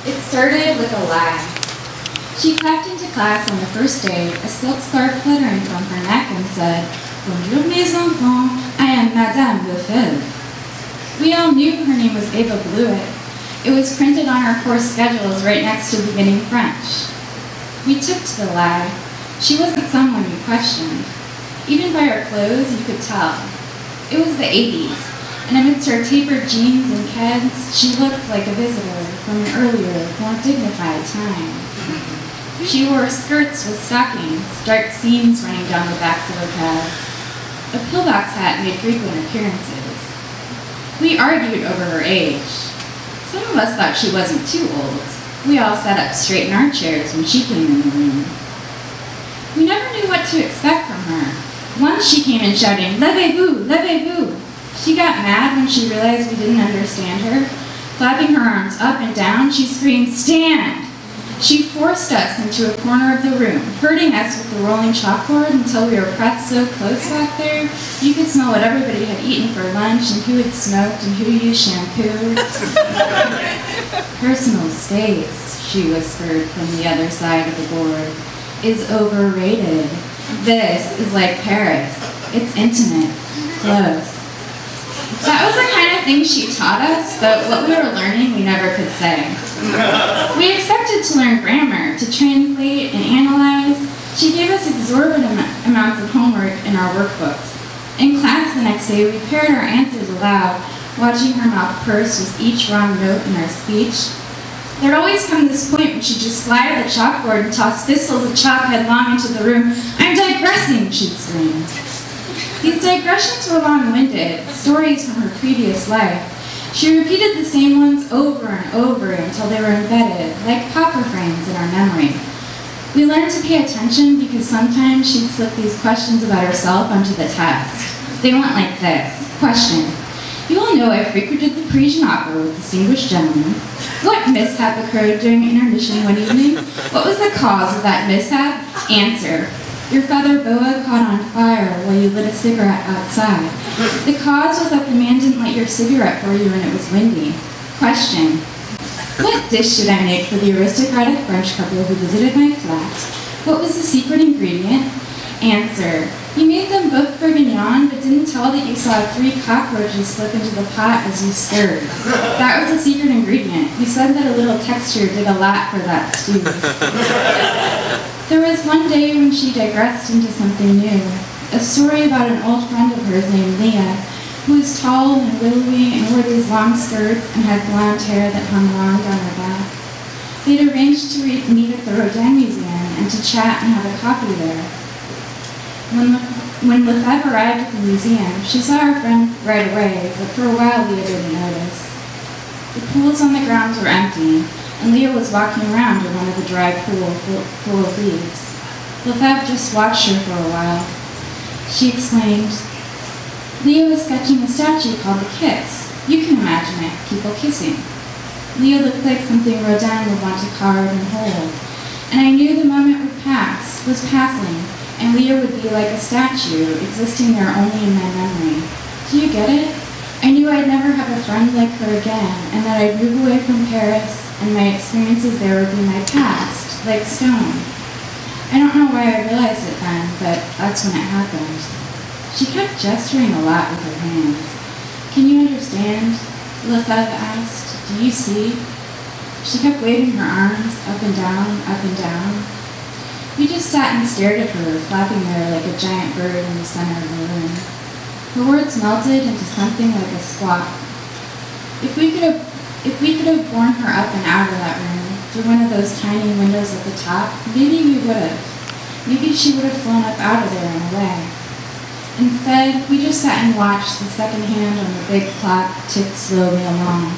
It started with a lie. She clapped into class on the first day, a silk scarf fluttering from her neck, and said, "Bonjour mes enfants, I am Madame Lefebvre." We all knew her name was Eva Blewett. It was printed on our course schedules right next to beginning French. We took to the lie. She wasn't someone you questioned. Even by her clothes, you could tell. It was the 80s, and amidst her tapered jeans and keds, she looked like a visitor from an earlier, more dignified time. She wore skirts with stockings, dark seams running down the backs of her calves. A pillbox hat made frequent appearances. We argued over her age. Some of us thought she wasn't too old. We all sat up straight in our chairs when she came in the room. We never knew what to expect from her. Once she came in shouting, "Levez-vous, levez-vous." She got mad when she realized we didn't understand her. Flapping her arms up and down, she screamed, "Stand!" She forced us into a corner of the room, herding us with the rolling chalkboard until we were pressed so close back there, you could smell what everybody had eaten for lunch and who had smoked and who used shampoo. "Personal space," she whispered from the other side of the board, "is overrated. This is like Paris. It's intimate, close." That was the kind of thing she taught us, but what we were learning we never could say. We expected to learn grammar, to translate and analyze. She gave us exorbitant amounts of homework in our workbooks. In class the next day, we paired our answers aloud, watching her mouth purse with each wrong note in our speech. There'd always come this point when she'd just fly to the chalkboard and toss fistfuls of chalk headlong into the room. "I'm digressing," she'd scream. These digressions were long-winded, stories from her previous life. She repeated the same ones over and over until they were embedded, like popper frames in our memory. We learned to pay attention because sometimes she'd slip these questions about herself onto the test. They went like this. Question: "You all know I frequented the Parisian Opera with distinguished gentlemen. What mishap occurred during intermission one evening? What was the cause of that mishap?" Answer: "Your feather boa caught on fire while you lit a cigarette outside. The cause was that the man didn't light your cigarette for you and it was windy." Question: "What dish should I make for the aristocratic French couple who visited my flat? What was the secret ingredient?" Answer: "You made them both bourguignon, but didn't tell that you saw 3 cockroaches slip into the pot as you stirred. That was the secret ingredient. You said that a little texture did a lot for that stew." There was one day when she digressed into something new, a story about an old friend of hers named Leah, who was tall and willowy and wore these long skirts and had blonde hair that hung long down her back. They'd arranged to meet at the Rodin Museum and to chat and have a coffee there. When Lefebvre arrived at the museum, she saw her friend right away, but for a while Leah didn't notice. The pools on the grounds were empty, and Leah was walking around in one of the dry pools full of leaves. Lefebvre just watched her for a while. She explained, "Leah was sketching a statue called The Kiss. You can imagine it, people kissing." Leah looked like something Rodin would want to carve and hold, and I knew the moment was passing, and Leah would be like a statue, existing there only in my memory. Do you get it? I knew I'd never have a friend like her again, and that I'd move away from Paris, and my experiences there would be my past, like stone. I don't know why I realized it then, but that's when it happened. She kept gesturing a lot with her hands. "Can you understand?" Lefebvre asked. "Do you see?" She kept waving her arms up and down, up and down. We just sat and stared at her, flapping there like a giant bird in the center of the room. Her words melted into something like a squawk. If we could have borne her up and out of that room, through one of those tiny windows at the top, maybe we would have. Maybe she would have flown up out of there and away. Instead, we just sat and watched the second hand on the big clock tick slowly along.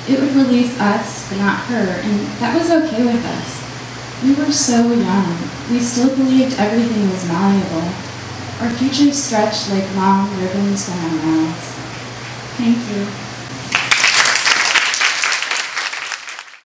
It would release us, but not her, and that was okay with us. We were so young. We still believed everything was malleable. Our futures stretched like long ribbons from our mouths. Thank you.